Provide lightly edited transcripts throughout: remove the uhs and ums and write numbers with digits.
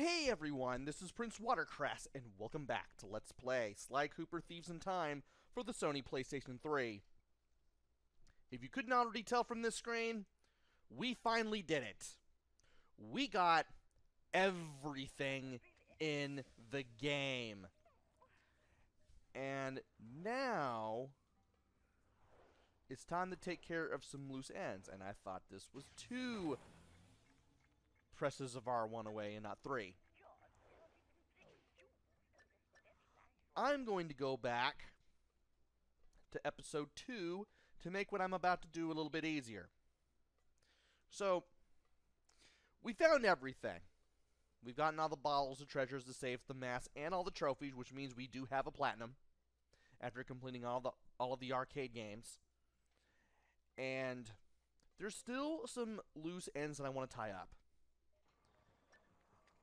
Hey everyone, this is PrinceWatercress, and welcome back to Let's Play Sly Cooper Thieves in Time for the Sony PlayStation 3. If you couldn't already tell from this screen, we finally did it. We got everything in the game. And now it's time to take care of some loose ends, and I thought this was 2 presses of R1 away and not 3. I'm going to go back to episode 2 to make what I'm about to do a little bit easier. So, we found everything. We've gotten all the bottles, the treasures, the safes, the masks, and all the trophies, which means we do have a platinum after completing all of the arcade games. And there's still some loose ends that I want to tie up.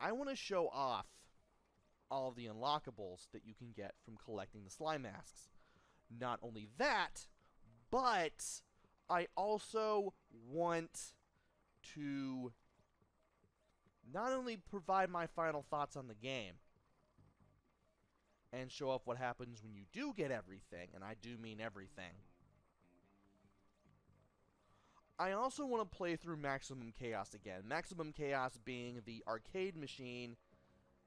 I want to show off all of the unlockables that you can get from collecting the slime masks. Not only that, but I also want to not only provide my final thoughts on the game and show off what happens when you do get everything, and I do mean everything, I also want to play through Maximum Chaos again. Maximum Chaos being the arcade machine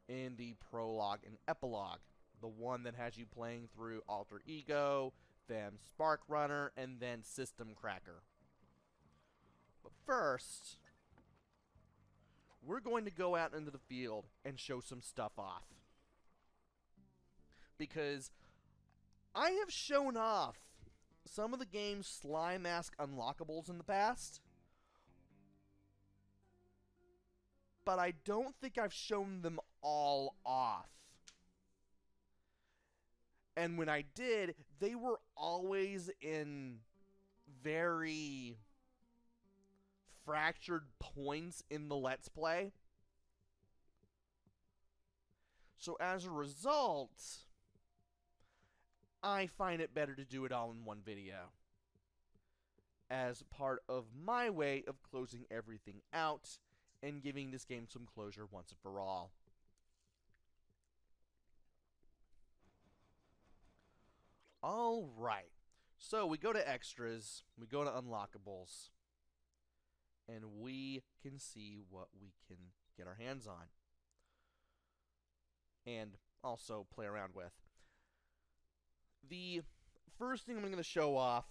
in the prologue and epilogue. The one that has you playing through Alter Ego, then Spark Runner, and then System Cracker. But first, we're going to go out into the field and show some stuff off. Because I have shown off some of the game's slime mask unlockables in the past, but I don't think I've shown them all off. And when I did, they were always in very fractured points in the Let's Play. So as a result, I find it better to do it all in one video, as part of my way of closing everything out and giving this game some closure once and for all. Alright, so we go to extras, we go to unlockables, and we can see what we can get our hands on, and also play around with. The first thing I'm going to show off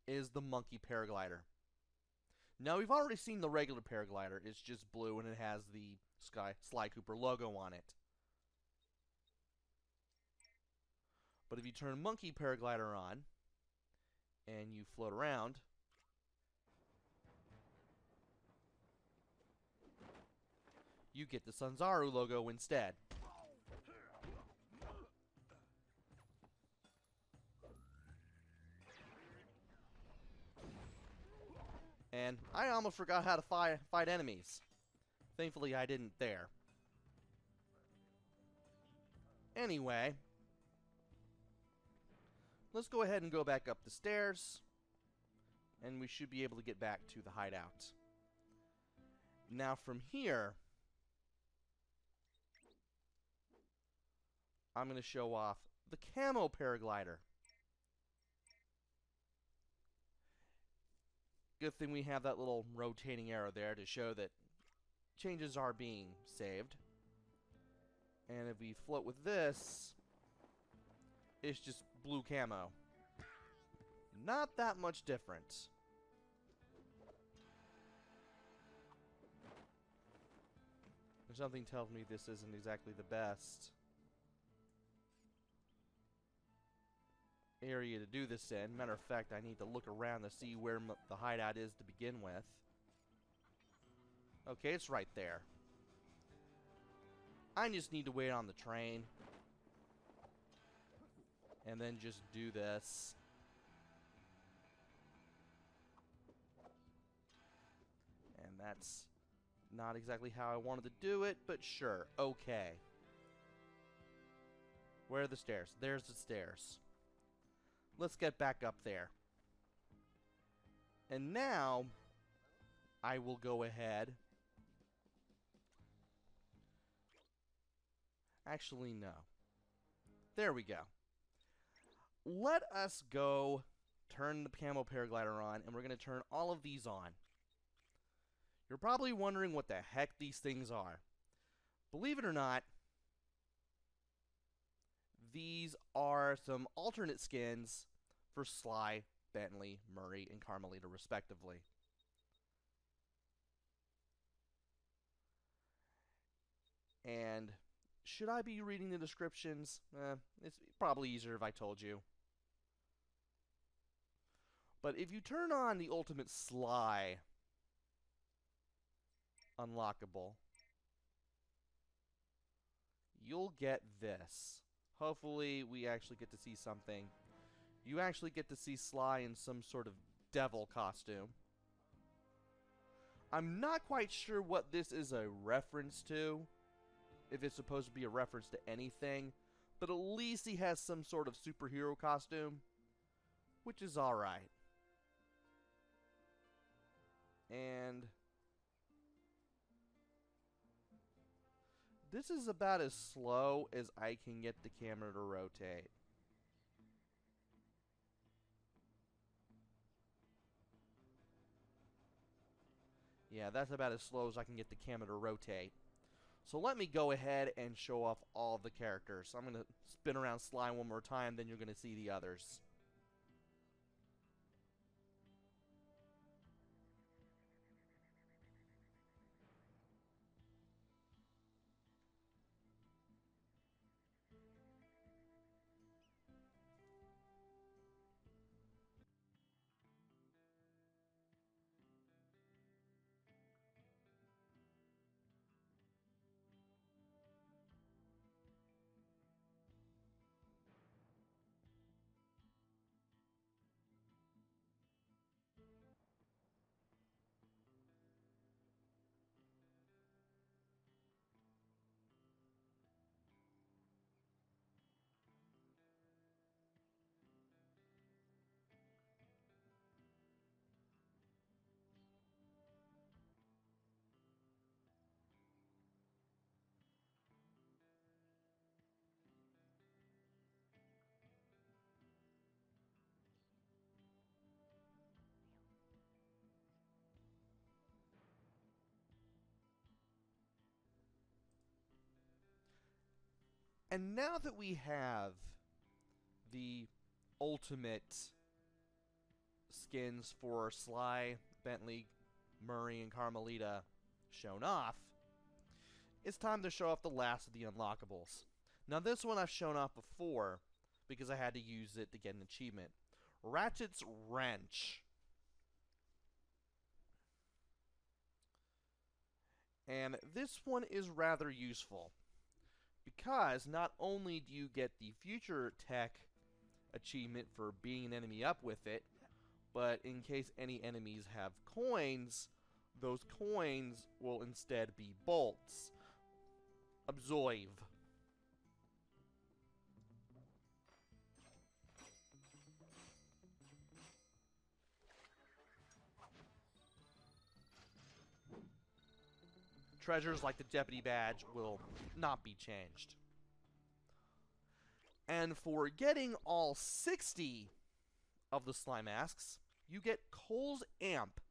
is the monkey paraglider. Now, we've already seen the regular paraglider. It's just blue and it has the Sly Cooper logo on it. But if you turn monkey paraglider on and you float around, you get the Sanzaru logo instead. And I almost forgot how to fight enemies. Thankfully, I didn't there. Anyway, let's go ahead and go back up the stairs, and we should be able to get back to the hideout. Now from here, I'm going to show off the camo paraglider. Good thing we have that little rotating arrow there to show that changes are being saved. And if we float with this, it's just blue camo. Not that much different. Something tells me this isn't exactly the best area to do this in. Matter of fact, I need to look around to see where the hideout is to begin with. Okay, it's right there. I just need to wait on the train and then just do this. And that's not exactly how I wanted to do it, but sure, okay. Where are the stairs? There's the stairs. Let's get back up there. And now, I will go ahead Actually, no. There we go. Let us go turn the camo paraglider on, and we're going to turn all of these on. You're probably wondering what the heck these things are. Believe it or not, these are some alternate skins for Sly, Bentley, Murray, and Carmelita, respectively. And should I be reading the descriptions? It's probably easier if I told you. But if you turn on the Ultimate Sly unlockable, you'll get this. Hopefully we actually get to see something. You actually get to see Sly in some sort of devil costume. I'm not quite sure what this is a reference to, if it's supposed to be a reference to anything, but at least he has some sort of superhero costume, which is alright. And this is about as slow as I can get the camera to rotate. Yeah, that's about as slow as I can get the camera to rotate. So let me go ahead and show off all of the characters. I'm going to spin around Sly one more time, then you're going to see the others. And now that we have the ultimate skins for Sly, Bentley, Murray, and Carmelita shown off, it's time to show off the last of the unlockables. Now this one I've shown off before because I had to use it to get an achievement. Ratchet's Wrench. And this one is rather useful because not only do you get the future tech achievement for being an enemy up with it, but in case any enemies have coins, those coins will instead be bolts. Absorb. Treasures like the Jeopardy badge will not be changed. And for getting all 60 of the slime masks, you get Cole's Amp,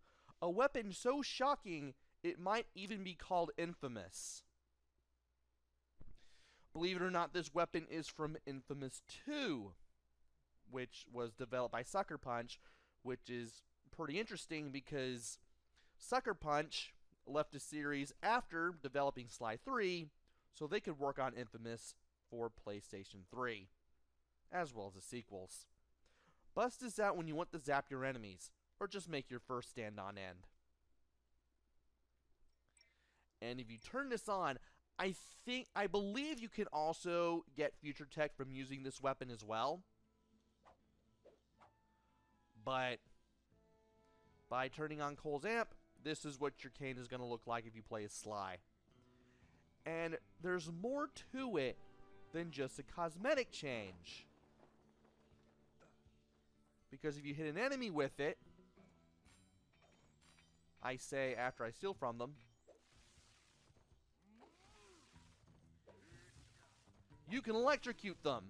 a weapon so shocking it might even be called infamous. Believe it or not, this weapon is from Infamous 2, which was developed by Sucker Punch, which is pretty interesting because Sucker Punch left the series after developing Sly 3 so they could work on Infamous for PlayStation 3, as well as the sequels. Bust this out when you want to zap your enemies, or just make your first stand on end. And if you turn this on, I believe you can also get future tech from using this weapon as well. But by turning on Cole's Amp, this is what your cane is going to look like if you play as Sly. And there's more to it than just a cosmetic change. Because if you hit an enemy with it, I say after I steal from them, you can electrocute them.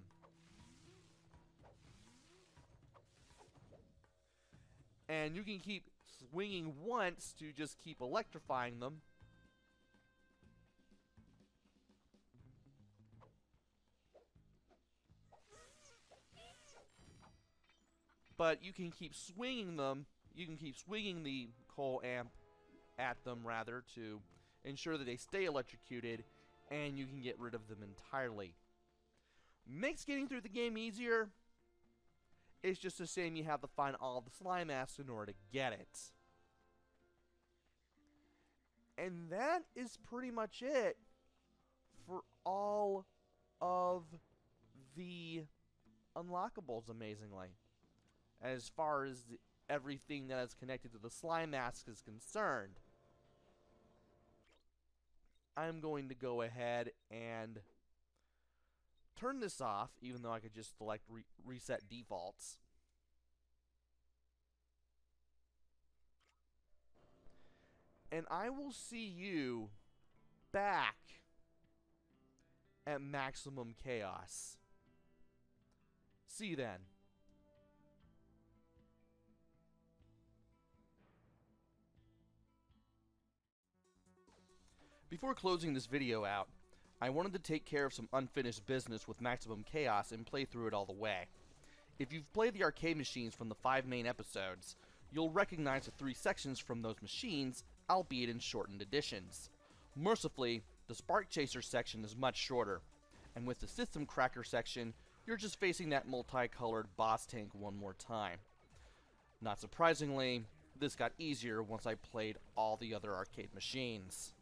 And you can keep swinging once to just keep electrifying them. But you can keep swinging them. You can keep swinging the coal amp at them, rather, to ensure that they stay electrocuted, and you can get rid of them entirely. Makes getting through the game easier. It's just a shame you have to find all the slime masks in order to get it. And that is pretty much it for all of the unlockables, amazingly. As far as everything that is connected to the slime mask is concerned. I'm going to go ahead and turn this off, even though I could just select reset defaults. And I will see you back at maximum chaos. See you then. Before closing this video out, I wanted to take care of some unfinished business with Maximum Chaos and play through it all the way. If you've played the arcade machines from the 5 main episodes, you'll recognize the 3 sections from those machines, albeit in shortened editions. Mercifully, the Spark Chaser section is much shorter, and with the System Cracker section, you're just facing that multicolored boss tank one more time. Not surprisingly, this got easier once I played all the other arcade machines.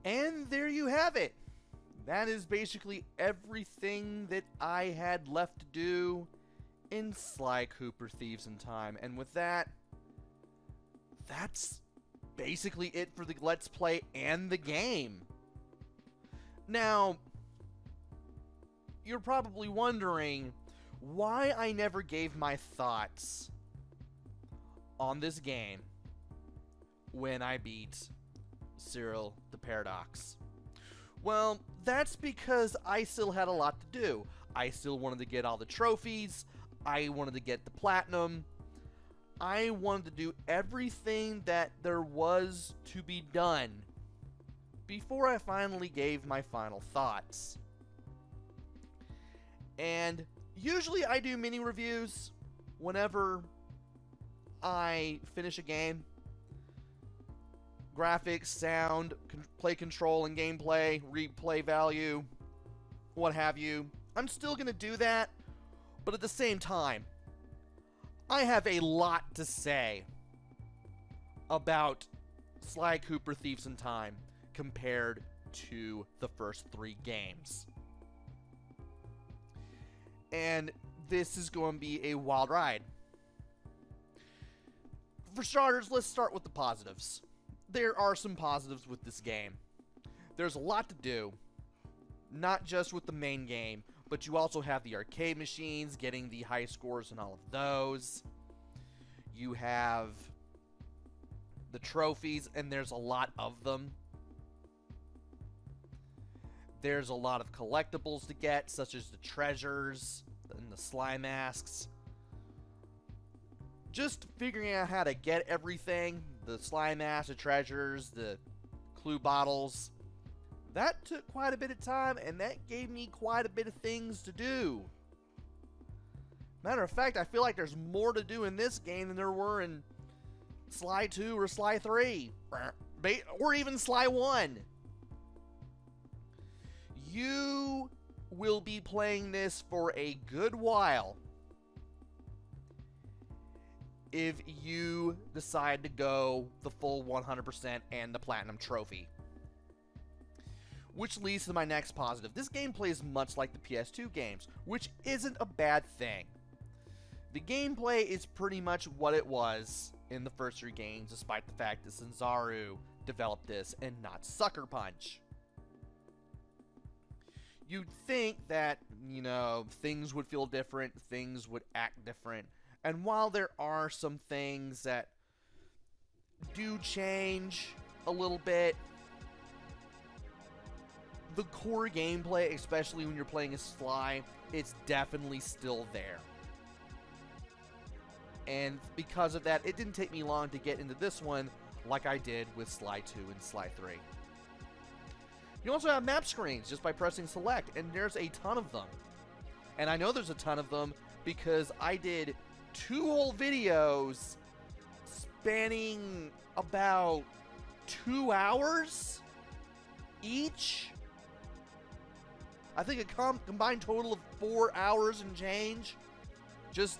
And there you have it. That is basically everything that I had left to do in Sly Cooper Thieves in Time. And with that, that's basically it for the Let's Play and the game. Now, you're probably wondering why I never gave my thoughts on this game when I beat Cyril the Paradox. Well, that's because I still had a lot to do. I still wanted to get all the trophies. I wanted to get the platinum. I wanted to do everything that there was to be done before I finally gave my final thoughts. And usually I do mini reviews whenever I finish a game. Graphics, sound, play control and gameplay, replay value, what have you. I'm still going to do that, but at the same time, I have a lot to say about Sly Cooper Thieves in Time compared to the first 3 games. And this is going to be a wild ride. For starters, let's start with the positives. There are some positives with this game. There's a lot to do, not just with the main game, but you also have the arcade machines, getting the high scores and all of those. You have the trophies, and there's a lot of them. There's a lot of collectibles to get, such as the treasures and the slime masks. Just figuring out how to get everything, the slime mask, the treasures, the clue bottles, that took quite a bit of time, and that gave me quite a bit of things to do. Matter of fact, I feel like there's more to do in this game than there were in Sly 2 or Sly 3, or even Sly 1. You will be playing this for a good while if you decide to go the full 100% and the Platinum Trophy. Which leads to my next positive. This game plays much like the PS2 games, which isn't a bad thing. The gameplay is pretty much what it was in the first 3 games, despite the fact that Sanzaru developed this and not Sucker Punch. You'd think that, you know, things would feel different, things would act different. And while there are some things that do change a little bit, the core gameplay, especially when you're playing as Sly, it's definitely still there. And because of that, it didn't take me long to get into this one like I did with Sly 2 and Sly 3. You also have map screens just by pressing select, and there's a ton of them. And I know there's a ton of them because I did 2 whole videos spanning about 2 hours each. I think a combined total of 4 hours and change, just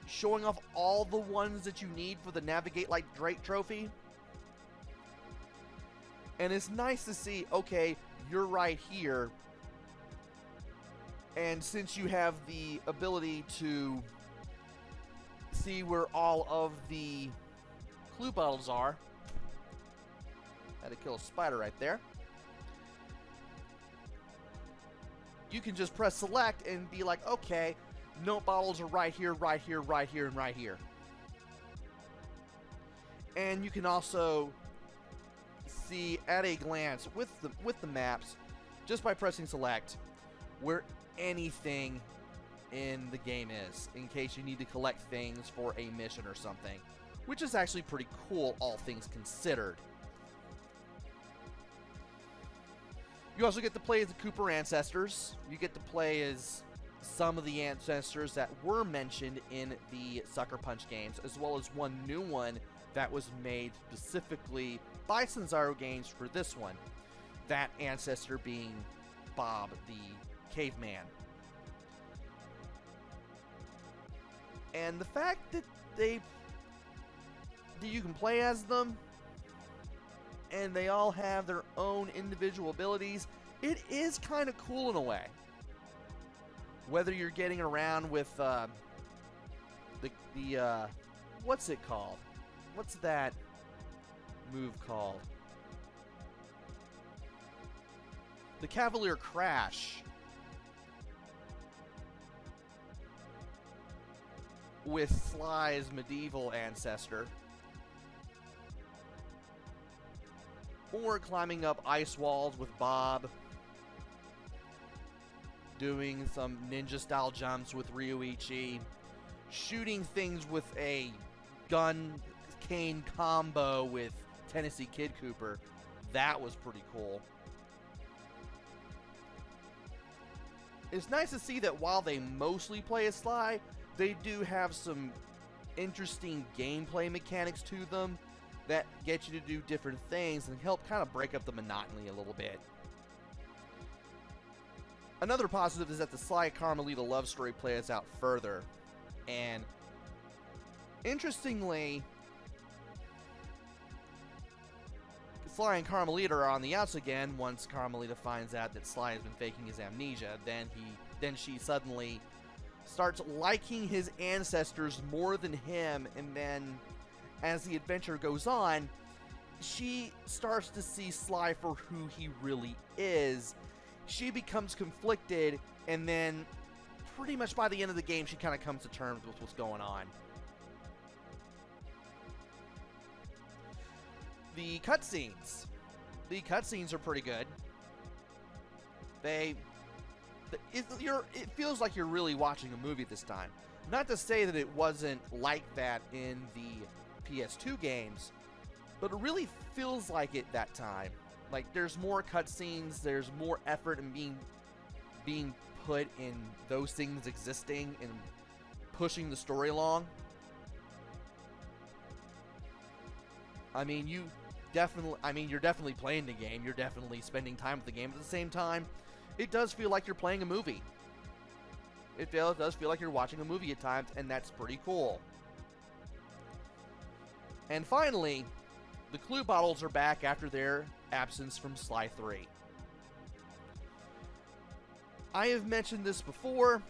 showing off all the ones that you need for the Navigate Like Drake trophy. And it's nice to see, okay, you're right here. And since you have the ability to see where all of the clue bottles are, had to kill a spider right there. You can just press select and be like, okay, note bottles are right here, right here, right here, and right here. And you can also see at a glance with the maps, just by pressing select, where anything in the game is, in case you need to collect things for a mission or something, which is actually pretty cool, all things considered. You also get to play as the Cooper ancestors. You get to play as some of the ancestors that were mentioned in the Sucker Punch games, as well as one new one that was made specifically by Sanzaru Games for this one. That ancestor being Bob, the caveman. And the fact that you can play as them, and they all have their own individual abilities. It is kind of cool in a way. Whether you're getting around with the what's it called? What's that move called? The Cavalier Crash. With Sly's medieval ancestor. Or climbing up ice walls with Bob. Doing some ninja-style jumps with Ryuichi. Shooting things with a gun cane combo with Tennessee Kid Cooper. That was pretty cool. It's nice to see that while they mostly play as Sly, they do have some interesting gameplay mechanics to them that get you to do different things and help kind of break up the monotony a little bit. Another positive is that the Sly Carmelita love story plays out further. And interestingly, Sly and Carmelita are on the outs again once Carmelita finds out that Sly has been faking his amnesia. Then she suddenly starts liking his ancestors more than him, and then as the adventure goes on, she starts to see Sly for who he really is. She becomes conflicted, and then pretty much by the end of the game, she kind of comes to terms with what's going on. The cutscenes. The cutscenes are pretty good. It feels like you're really watching a movie this time. Not to say that it wasn't like that in the PS2 games, but it really feels like it that time. Like, there's more cutscenes, there's more effort in being put in those things existing and pushing the story along. I mean, you're definitely playing the game, you're definitely spending time with the game. At the same time, it does feel like you're playing a movie. It does feel like you're watching a movie at times, and that's pretty cool. And finally, the clue bottles are back after their absence from Sly 3. I have mentioned this before.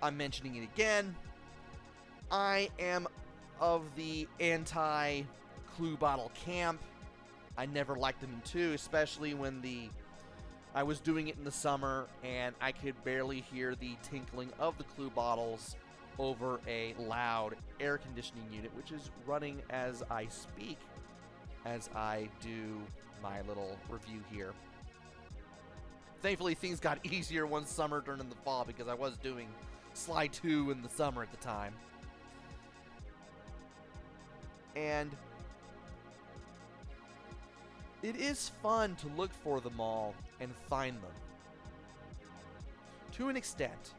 I'm mentioning it again. I am of the anti-clue bottle camp. I never liked them in 2, especially when I was doing it in the summer and I could barely hear the tinkling of the clue bottles over a loud air conditioning unit, which is running as I speak, as I do my little review here. Thankfully, things got easier once summer turned into fall, because I was doing Sly 2 in the summer at the time. And it is fun to look for them all and find them. To an extent.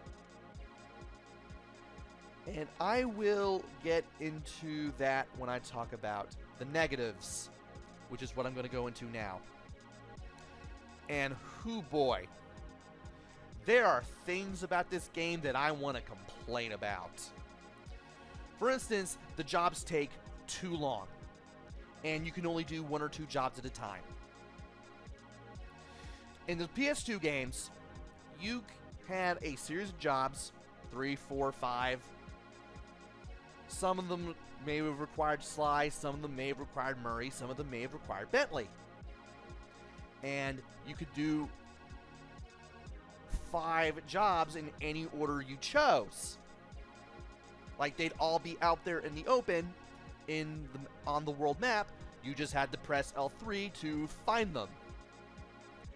And I will get into that when I talk about the negatives, which is what I'm going to go into now. And hoo boy, there are things about this game that I want to complain about. For instance, the jobs take too long, and you can only do 1 or 2 jobs at a time. In the PS2 games, you had a series of jobs, 3, 4, 5. Some of them may have required Sly, some of them may have required Murray, some of them may have required Bentley. And you could do 5 jobs in any order you chose. Like, they'd all be out there in the open on the world map. You just had to press L3 to find them.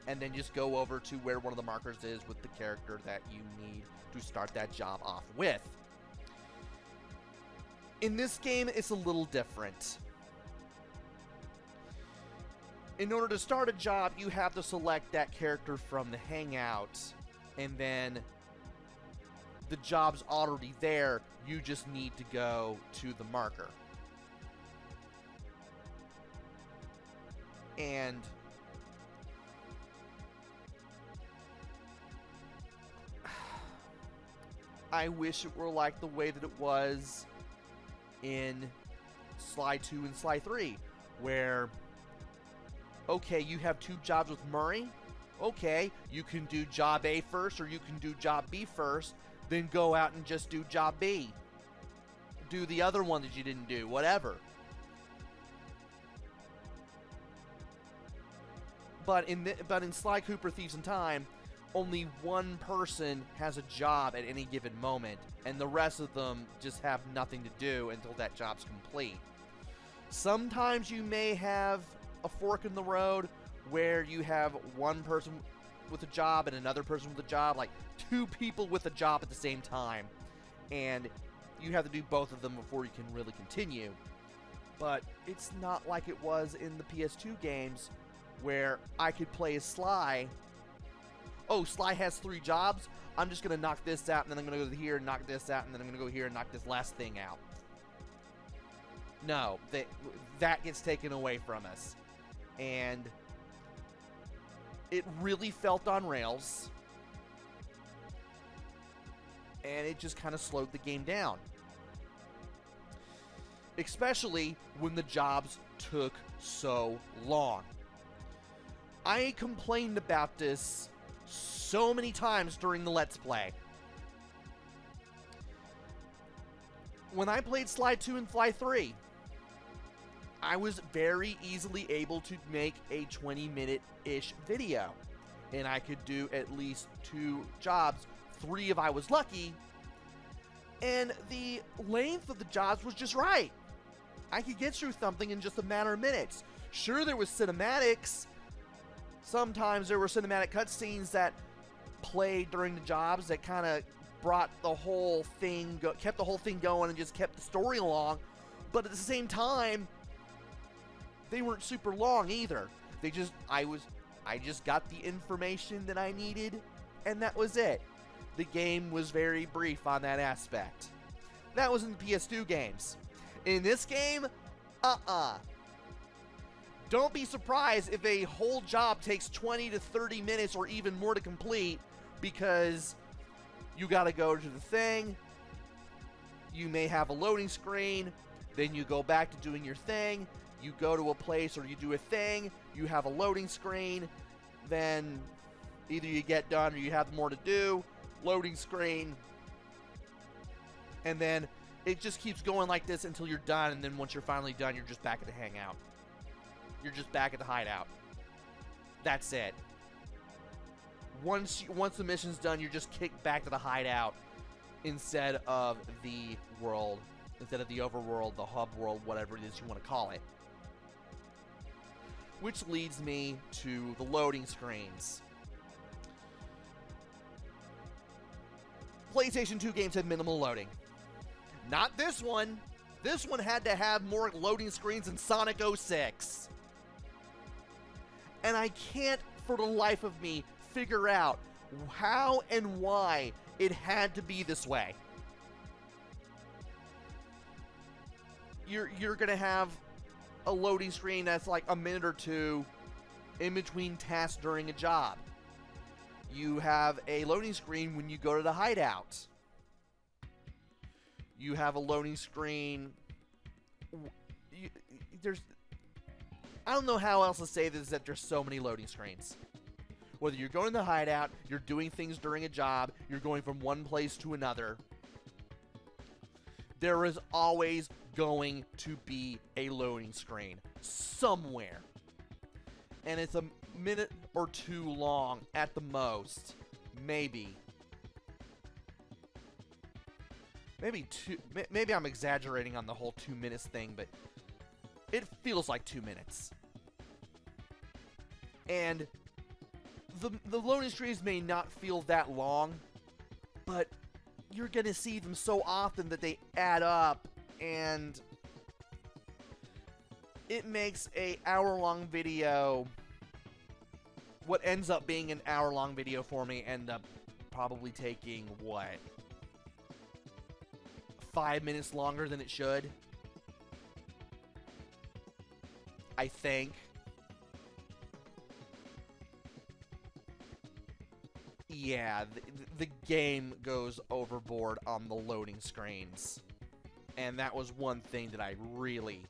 And then just go over to where one of the markers is with the character that you need to start that job off with. In this game, it's a little different. In order to start a job, you have to select that character from the hangout, and then the job's already there. You just need to go to the marker. And I wish it were like the way that it was in Sly 2 and Sly 3, where Okay, you have 2 jobs with Murray. Okay, you can do job A first, or you can do job B first, then go out and just do job B. Do the other one that you didn't do, whatever. But in Sly Cooper Thieves in Time, only one person has a job at any given moment, and the rest of them just have nothing to do until that job's complete. Sometimes you may have a fork in the road where you have one person with a job and another person with a job, like 2 people with a job at the same time, and you have to do both of them before you can really continue. But it's not like it was in the PS2 games, where I could play as Sly. Oh, Sly has 3 jobs. I'm just going to knock this out, and then I'm going to go here and knock this out, and then I'm going to go here and knock this last thing out. No, that gets taken away from us. And it really felt on rails. And it just kind of slowed the game down. Especially when the jobs took so long. I complained about this so many times during the Let's Play. When I played Sly 2 and Sly 3, I was very easily able to make a 20-minute-ish video. And I could do at least 2 jobs, 3 if I was lucky. And the length of the jobs was just right. I could get through something in just a matter of minutes. Sure, there was cinematics. Sometimes there were cinematic cutscenes that played during the jobs that kind of brought the whole thing, kept the whole thing going and just kept the story along. But at the same time, they weren't super long either. I just got the information that I needed, and that was it. The game was very brief on that aspect. That was in the PS2 games. In this game, Don't be surprised if a whole job takes 20 to 30 minutes or even more to complete, because you gotta go to the thing, you may have a loading screen, then you go back to doing your thing, you go to a place or you do a thing, you have a loading screen, then either you get done or you have more to do, loading screen, and then it just keeps going like this until you're done, and then once you're finally done, you're just back at the hangout. You're just back at the hideout. That's it. Once the mission's done, you're just kicked back to the hideout instead of the world, instead of the overworld, the hub world, whatever it is you want to call it. Which leads me to the loading screens. PlayStation 2 games had minimal loading. Not this one. This one had to have more loading screens than Sonic 06. And I can't, for the life of me, figure out how and why it had to be this way. You're gonna have a loading screen that's like a minute or two in between tasks during a job. You have a loading screen when you go to the hideout. You have a loading screen. I don't know how else to say this, that there's so many loading screens. Whether you're going to the hideout, you're doing things during a job, you're going from one place to another, there is always going to be a loading screen somewhere. And it's a minute or two long at the most. Maybe two. Maybe I'm exaggerating on the whole 2 minutes thing, but it feels like 2 minutes. And the loading screens may not feel that long, but you're going to see them so often that they add up, and it makes a hour-long video, what ends up being an hour-long video for me, end up probably taking, what, 5 minutes longer than it should? I think. Yeah, the game goes overboard on the loading screens. And that was one thing that I really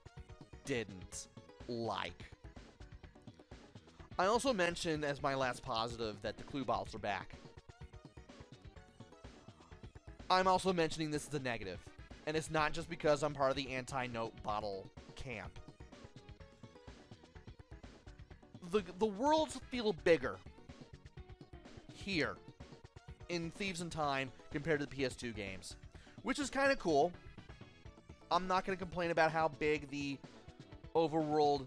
didn't like. I also mentioned as my last positive that the clue bottles are back. I'm also mentioning this as a negative. And it's not just because I'm part of the anti-note bottle camp. The worlds feel bigger here in Thieves in Time compared to the PS2 games, which is kind of cool. I'm not going to complain about how big the overworld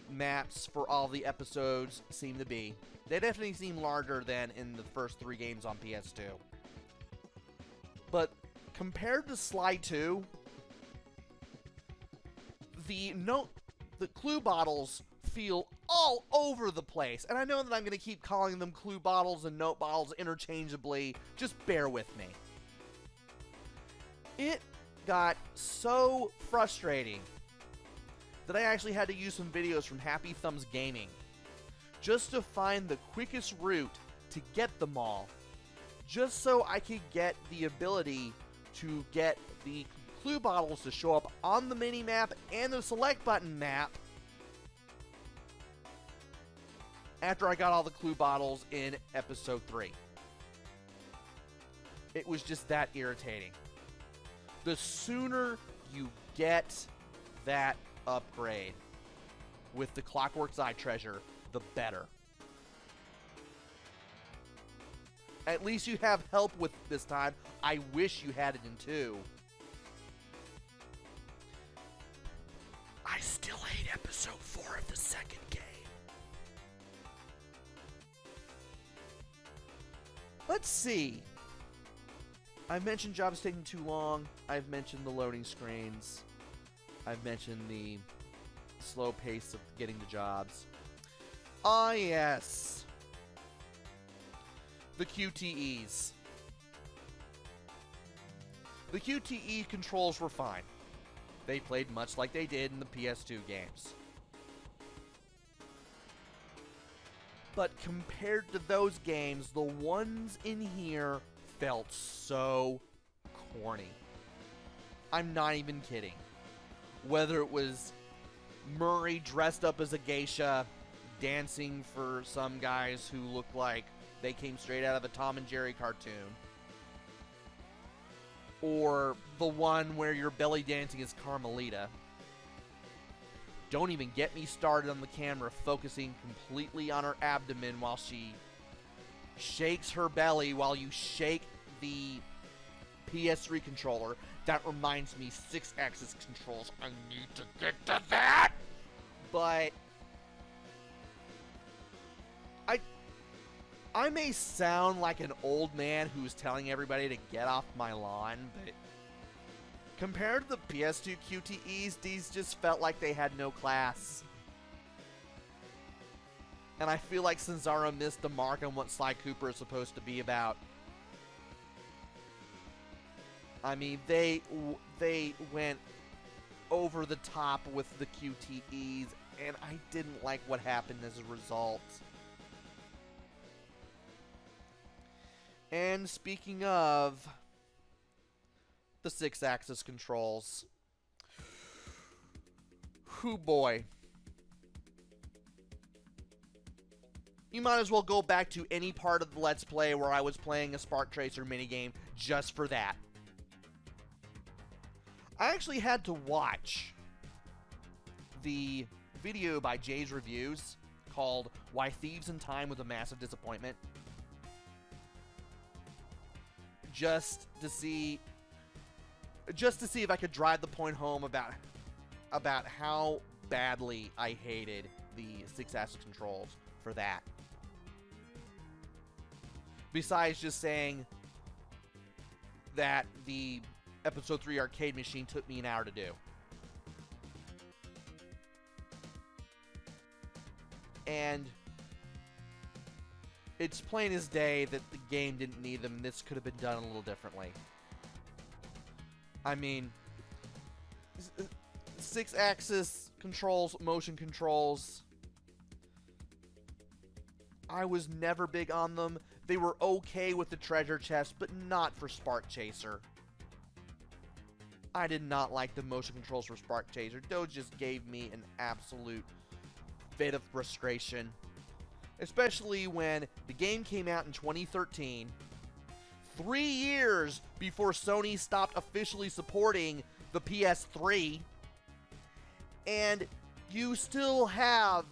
maps for all the episodes seem to be. They definitely seem larger than in the first 3 games on PS2. But compared to Sly 2, the clue bottles feel all over the place. And I know that I'm going to keep calling them clue bottles and note bottles interchangeably. Just bear with me. It got so frustrating that I actually had to use some videos from Happy Thumbs Gaming just to find the quickest route to get them all, just so I could get the ability to get the clue bottles to show up on the mini-map and the select button map after I got all the clue bottles in episode 3. It was just that irritating. The sooner you get that upgrade with the Clockwork's Eye treasure, the better. At least you have help with this time. I wish you had it in 2. I still hate episode 4 of the second game. Let's see. I've mentioned jobs taking too long. I've mentioned the loading screens. I've mentioned the slow pace of getting the jobs. Ah, yes. The QTEs. The QTE controls were fine. They played much like they did in the PS2 games. But compared to those games, the ones in here felt so corny. I'm not even kidding. Whether it was Murray dressed up as a geisha, dancing for some guys who looked like they came straight out of a Tom and Jerry cartoon, or the one where you're belly dancing as Carmelita. Don't even get me started on the camera focusing completely on her abdomen while she shakes her belly while you shake the PS3 controller. That reminds me, 6-axis controls. I need to get to that! But I may sound like an old man who's telling everybody to get off my lawn, but compared to the PS2 QTEs, these just felt like they had no class. And I feel like Sanzaro missed the mark on what Sly Cooper is supposed to be about. I mean, they went over the top with the QTEs, and I didn't like what happened as a result. And speaking of the 6-axis controls, whoo boy. You might as well go back to any part of the Let's Play where I was playing a Spark Tracer minigame just for that. I actually had to watch the video by Jay's Reviews called Why Thieves in Time Was a Massive Disappointment, just to see if I could drive the point home about how badly I hated the 6-axis controls for that. Besides just saying that the Episode 3 arcade machine took me an hour to do. And it's plain as day that the game didn't need them, and this could have been done a little differently. I mean, 6-axis controls, motion controls, I was never big on them. They were okay with the treasure chest, but not for Spark Chaser. I did not like the motion controls for Spark Chaser. Those just gave me an absolute fit of frustration. Especially when the game came out in 2013, 3 years before Sony stopped officially supporting the PS3, and you still have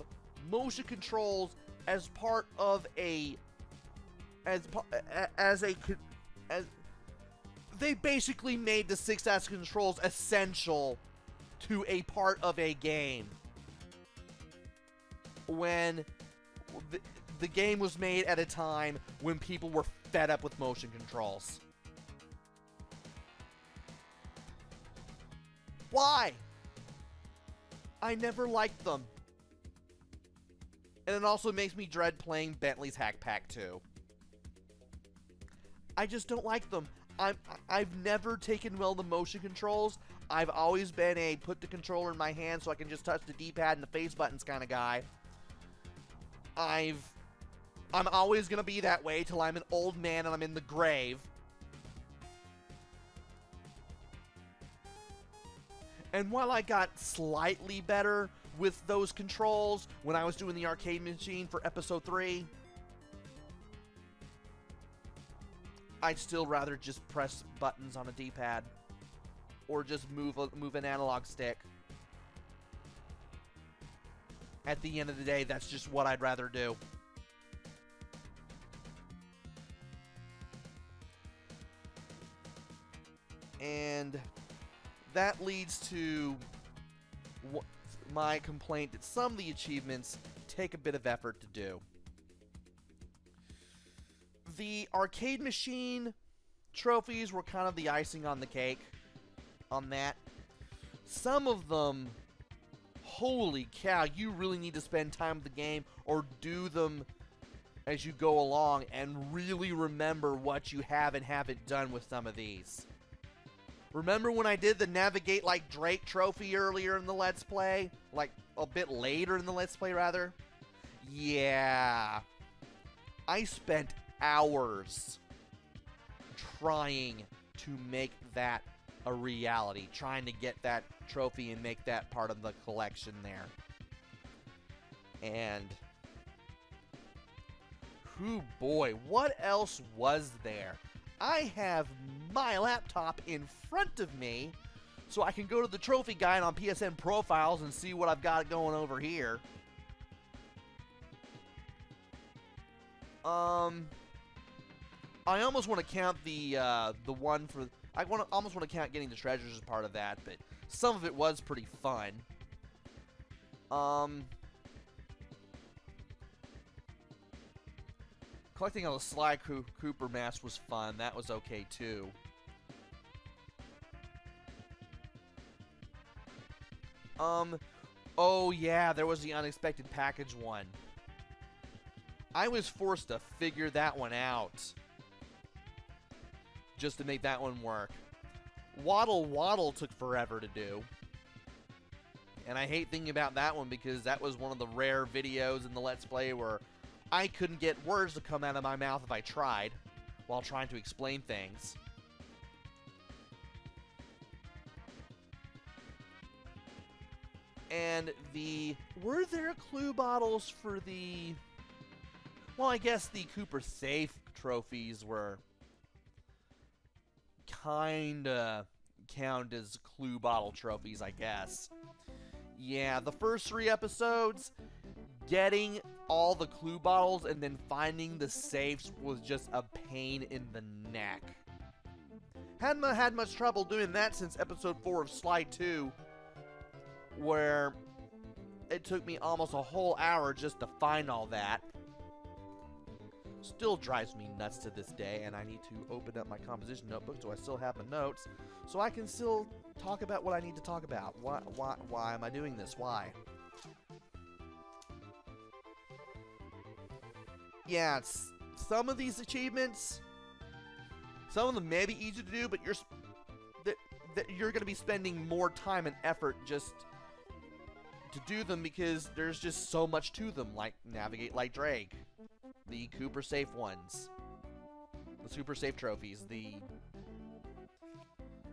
motion controls as part of a as they basically made the 6-axis controls essential to a part of a game when the game was made at a time when people were fed up with motion controls. Why? I never liked them. And it also makes me dread playing Bentley's Hack Pack 2. I just don't like them. I've never taken well the motion controls. I've always been a put the controller in my hand so I can just touch the D-pad and the face buttons kind of guy. I'm always going to be that way till I'm an old man and I'm in the grave. And while I got slightly better with those controls when I was doing the arcade machine for episode 3, I'd still rather just press buttons on a D-pad or just move an analog stick. At the end of the day, that's just what I'd rather do. And that leads to my complaint that some of the achievements take a bit of effort to do. The arcade machine trophies were kind of the icing on the cake on that. Some of them, holy cow, you really need to spend time with the game or do them as you go along and really remember what you have and haven't done with some of these. Remember when I did the Navigate Like Drake trophy earlier in the Let's Play? Like, a bit later in the Let's Play, rather? Yeah. I spent hours trying to make that a reality. Trying to get that trophy and make that part of the collection there. And... whoo boy, what else was there? I have my laptop in front of me, so I can go to the trophy guide on PSN profiles and see what I've got going over here. I almost want to count the one for... almost want to count getting the treasures as part of that, but some of it was pretty fun. Collecting all the Sly Cooper masks was fun. That was okay, too. Oh yeah, there was the unexpected package one. I was forced to figure that one out just to make that one work. Waddle Waddle took forever to do. And I hate thinking about that one because that was one of the rare videos in the Let's Play where I couldn't get words to come out of my mouth if I tried while trying to explain things. And were there clue bottles for the... well, I guess the Cooper Safe trophies were kinda count as clue bottle trophies, I guess. Yeah, the first 3 episodes, getting all the clue bottles and then finding the safes was just a pain in the neck. Hadn't had much trouble doing that since episode 4 of Sly 2, where it took me almost a whole hour just to find all that. Still drives me nuts to this day, and I need to open up my composition notebook so I still have my notes, so I can still talk about what I need to talk about. Why am I doing this? Why? Yeah, some of these achievements, some of them may be easy to do, but you're going to be spending more time and effort just to do them because there's just so much to them, like Navigate Like Drake, the Cooper Safe ones, the Super Safe trophies,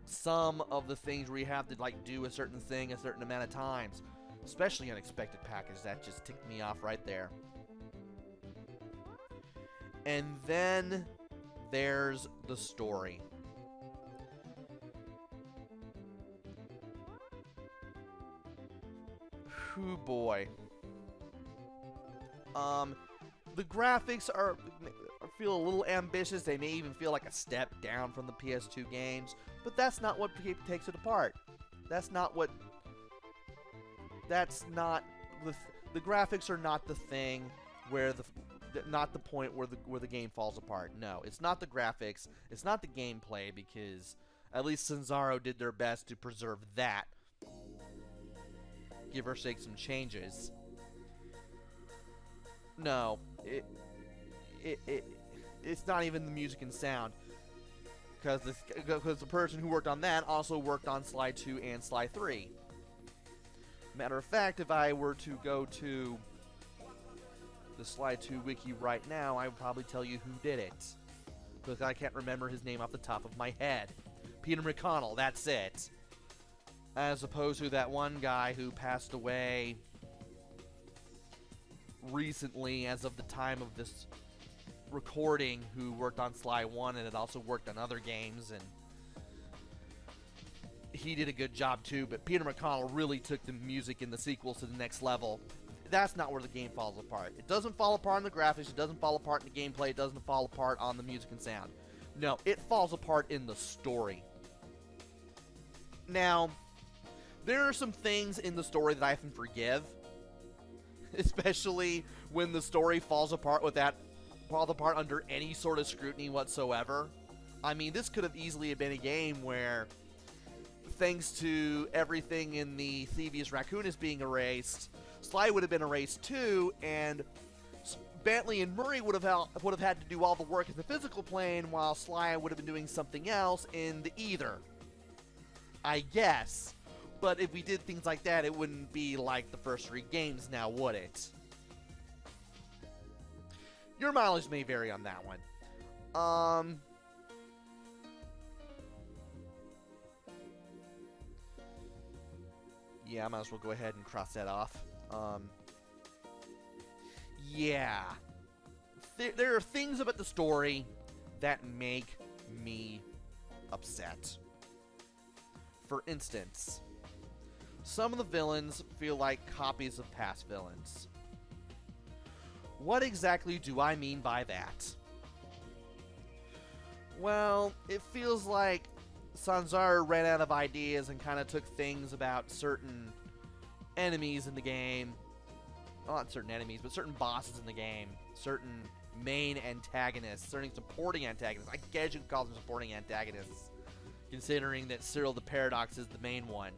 some of the things where you have to like do a certain thing a certain amount of times, especially unexpected package. That just ticked me off right there. And then there's the story. Whew, boy. The graphics feel a little ambitious. They may even feel like a step down from the PS2 games, but that's not what takes it apart. That's not the graphics are not the thing where not the point where the game falls apart. No, it's not the graphics, it's not the gameplay, because at least Sanzaro did their best to preserve that. Give or take some changes. No, it's not even the music and sound, because the person who worked on that also worked on Sly 2 and Sly 3. Matter of fact, if I were to go to the Sly 2 wiki right now, I would probably tell you who did it, because I can't remember his name off the top of my head. Peter McConnell, that's it. As opposed to that one guy who passed away recently, as of the time of this recording, who worked on Sly 1 and had also worked on other games, and he did a good job too, but Peter McConnell really took the music in the sequels to the next level. That's not where the game falls apart. It doesn't fall apart in the graphics, it doesn't fall apart in the gameplay, it doesn't fall apart on the music and sound. No, it falls apart in the story. Now, there are some things in the story that I can forgive, especially when the story falls apart under any sort of scrutiny whatsoever. I mean, this could have easily been a game where, thanks to everything in the Thieves Raccoon is being erased, Sly would have been erased too, and Bentley and Murray would have had to do all the work in the physical plane, while Sly would have been doing something else in the ether. I guess. But if we did things like that, it wouldn't be like the first 3 games now, would it? Your mileage may vary on that one. Yeah, I might as well go ahead and cross that off. Yeah. There are things about the story that make me upset. For instance, some of the villains feel like copies of past villains. What exactly do I mean by that? Well, it feels like Sanzaro ran out of ideas and kind of took things about certain enemies in the game. Well, not certain enemies, but certain bosses in the game. Certain main antagonists. Certain supporting antagonists. I guess you could call them supporting antagonists, considering that Cyril the Paradox is the main one.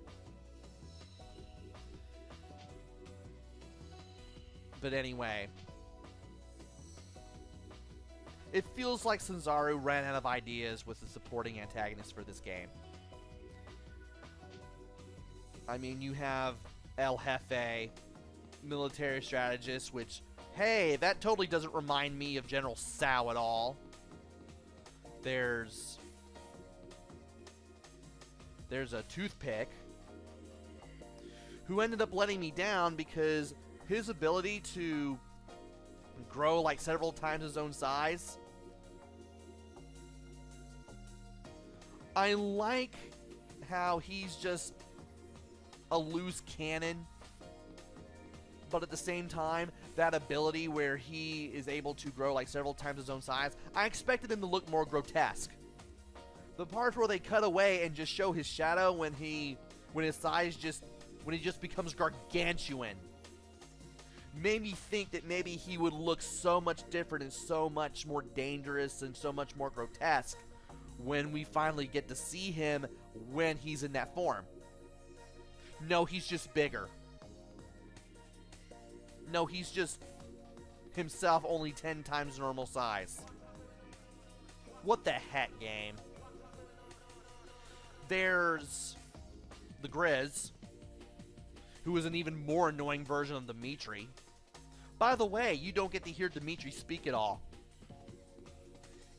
But anyway, it feels like Sanzaro ran out of ideas with the supporting antagonists for this game. I mean, you have El Jefe, military strategist, which, hey, that totally doesn't remind me of General Tsao at all. There's a toothpick who ended up letting me down because his ability to grow like several times his own size. I like how he's just a loose cannon, but at the same time, that ability where he is able to grow like several times his own size, I expected him to look more grotesque. The parts where they cut away and just show his shadow when he just becomes gargantuan made me think that maybe he would look so much different and so much more dangerous and so much more grotesque when we finally get to see him when he's in that form. No, he's just bigger. No, he's just himself, only 10 times normal size. What the heck, game? There's the Grizz, who is an even more annoying version of Dimitri. By the way, you don't get to hear Dimitri speak at all,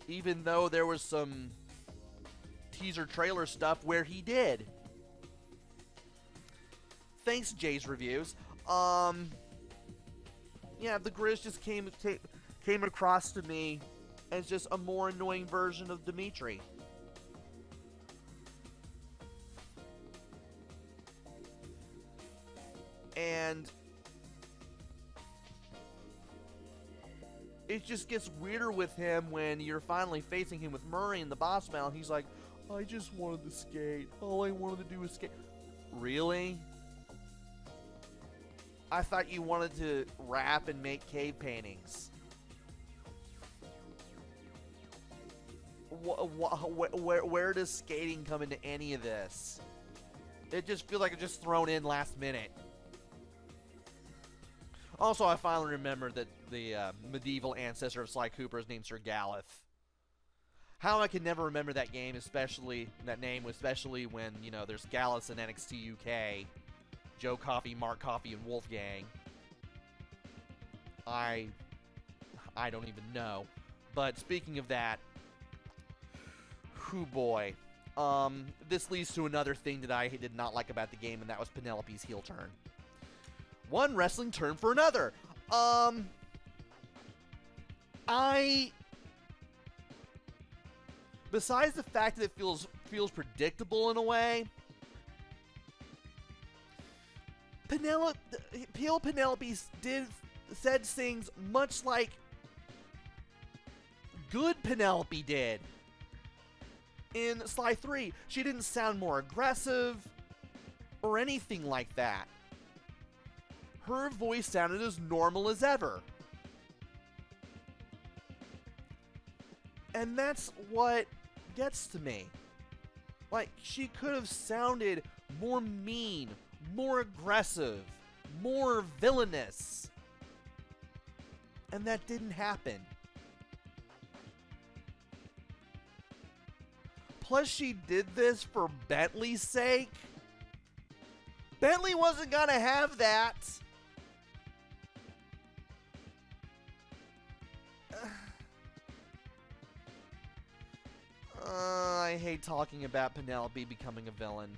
even though there was some teaser trailer stuff where he did. Thanks, Jay's Reviews. Yeah, the Grizz just came across to me as just a more annoying version of Dimitri. And it just gets weirder with him when you're finally facing him with Murray in the boss battle. He's like, I just wanted to skate. All I wanted to do was skate. Really? I thought you wanted to rap and make cave paintings. Where does skating come into any of this? It just feels like it's just thrown in last minute. Also, I finally remembered that the medieval ancestor of Sly Cooper is named Sir Galeth. How I can never remember that game, especially that name, especially when, you know, there's Gallus in NXT UK, Joe Coffey, Mark Coffey, and Wolfgang. I don't even know. But speaking of that, whoo boy. This leads to another thing that I did not like about the game, and that was Penelope's heel turn. One wrestling turn for another. Besides the fact that it feels predictable in a way, Penelope said things much like good Penelope did in Sly 3. She didn't sound more aggressive or anything like that. Her voice sounded as normal as ever. And that's what gets to me. Like, she could have sounded more mean, more aggressive, more villainous. And that didn't happen. Plus, she did this for Bentley's sake. Bentley wasn't gonna have that. I hate talking about Penelope becoming a villain.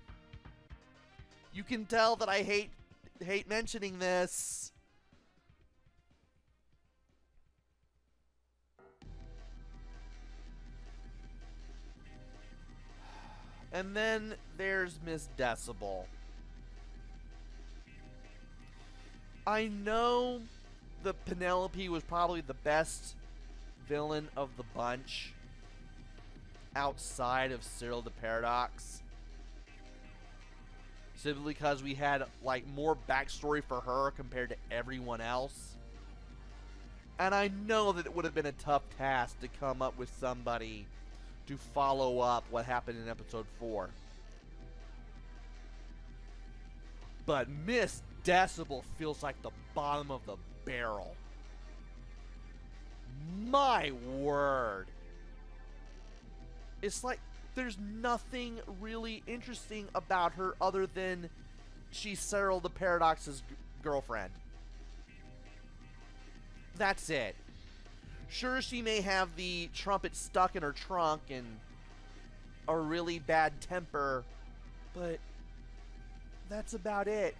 You can tell that I hate mentioning this. And then there's Miss Decibel. I know that Penelope was probably the best villain of the bunch outside of Cyril the Paradox, simply because we had like more backstory for her compared to everyone else. And I know that it would have been a tough task to come up with somebody to follow up what happened in episode 4. But Miss Decibel feels like the bottom of the barrel. My word. It's like there's nothing really interesting about her other than she's Cyril the Paradox's girlfriend. That's it. Sure, she may have the trumpet stuck in her trunk and a really bad temper, but that's about it.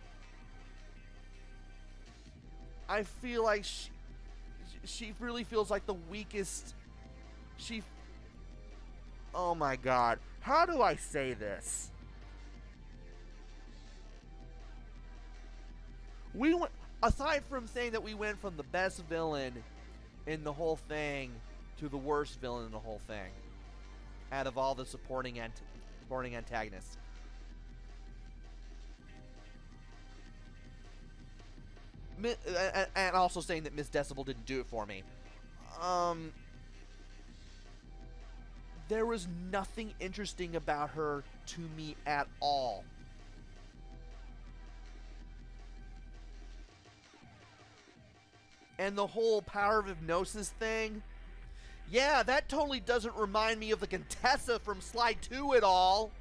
I feel like she really feels like the weakest. Oh my god. How do I say this? Aside from saying that we went from the best villain in the whole thing to the worst villain in the whole thing, out of all the supporting antagonists. And also saying that Miss Decibel didn't do it for me. There was nothing interesting about her to me at all. And the whole power of hypnosis thing, yeah, that totally doesn't remind me of the Contessa from Sly 2 at all.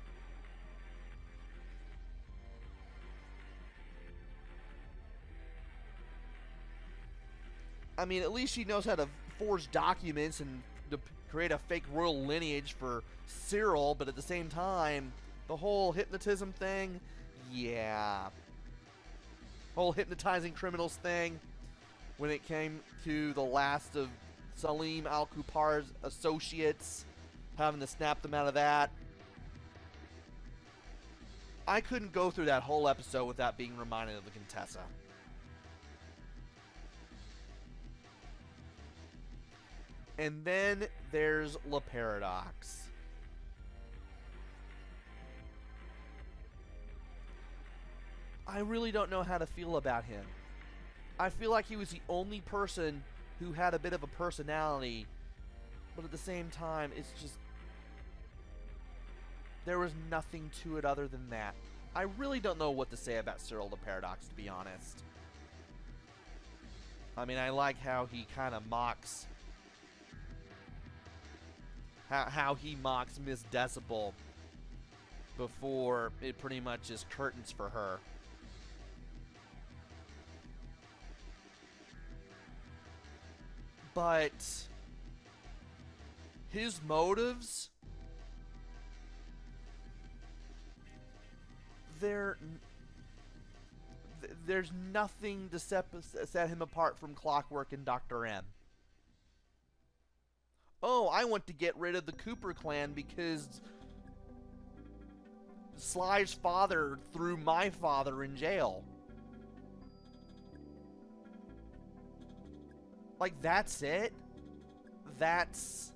I mean, at least she knows how to forge documents and to create a fake royal lineage for Cyril, but at the same time, the whole hypnotism thing, yeah. Whole hypnotizing criminals thing, when it came to the last of Salim Al-Kupar's associates, having to snap them out of that. I couldn't go through that whole episode without being reminded of the Contessa. And then there's La Paradox. I really don't know how to feel about him. I feel like he was the only person who had a bit of a personality, but at the same time, it's just... there was nothing to it other than that. I really don't know what to say about Cyril the Paradox, to be honest. I mean, I like how he kind of mocks... how he mocks Miss Decibel before it pretty much is curtains for her. But his motives, there's nothing to set him apart from Clockwork and Dr. M. Oh, I want to get rid of the Cooper clan because Sly's father threw my father in jail. Like, that's it? That's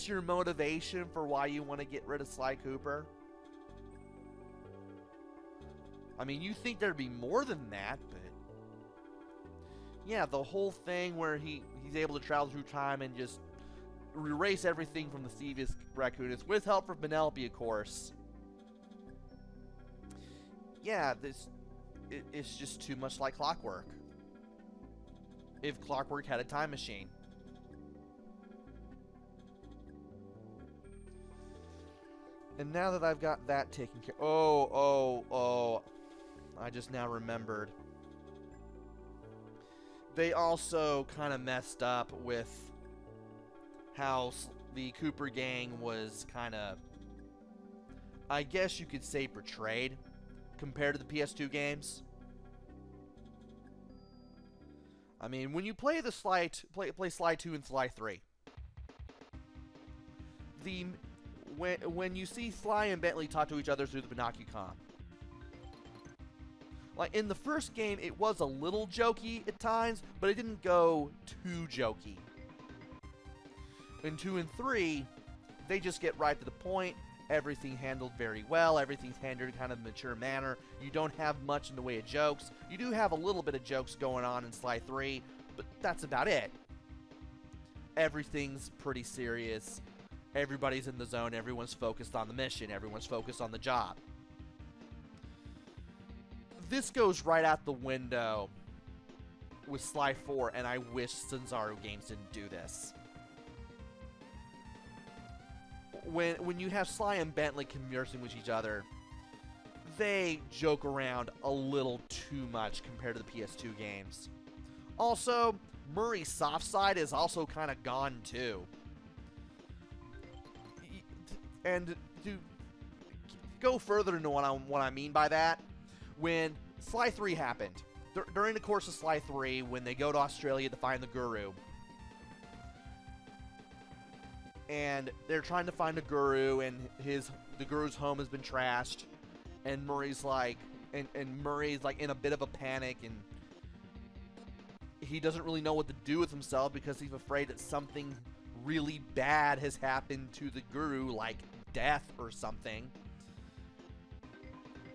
your motivation for why you want to get rid of Sly Cooper? I mean, you think there'd be more than that, but... yeah, the whole thing where he's able to travel through time and just erase everything from the Thieves raccoonists, with help from Penelope, of course. Yeah, it's just too much like Clockwork. If Clockwork had a time machine. And now that I've got that taken care... oh. I just now remembered. They also kind of messed up with how the Cooper gang was kind of, I guess you could say, portrayed compared to the PS2 games. I mean, when you play the Sly, play Sly 2 and Sly 3, when you see Sly and Bentley talk to each other through the Binocucom, like in the first game, it was a little jokey at times, but it didn't go too jokey. In 2 and 3, they just get right to the point. Everything handled very well. Everything's handled in kind of a mature manner. You don't have much in the way of jokes. You do have a little bit of jokes going on in Sly 3, but that's about it. Everything's pretty serious. Everybody's in the zone. Everyone's focused on the mission. Everyone's focused on the job. This goes right out the window with Sly 4, and I wish Sanzaru Games didn't do this. When you have Sly and Bentley conversing with each other, they joke around a little too much compared to the PS2 games. Also, Murray's soft side is also kind of gone too. And to go further into what I mean by that, when Sly 3 happened, during the course of Sly 3, when they go to Australia to find the Guru, and they're trying to find a Guru, and the Guru's home has been trashed, and Murray's like, and Murray's like in a bit of a panic, and he doesn't really know what to do with himself because he's afraid that something really bad has happened to the Guru, like death or something.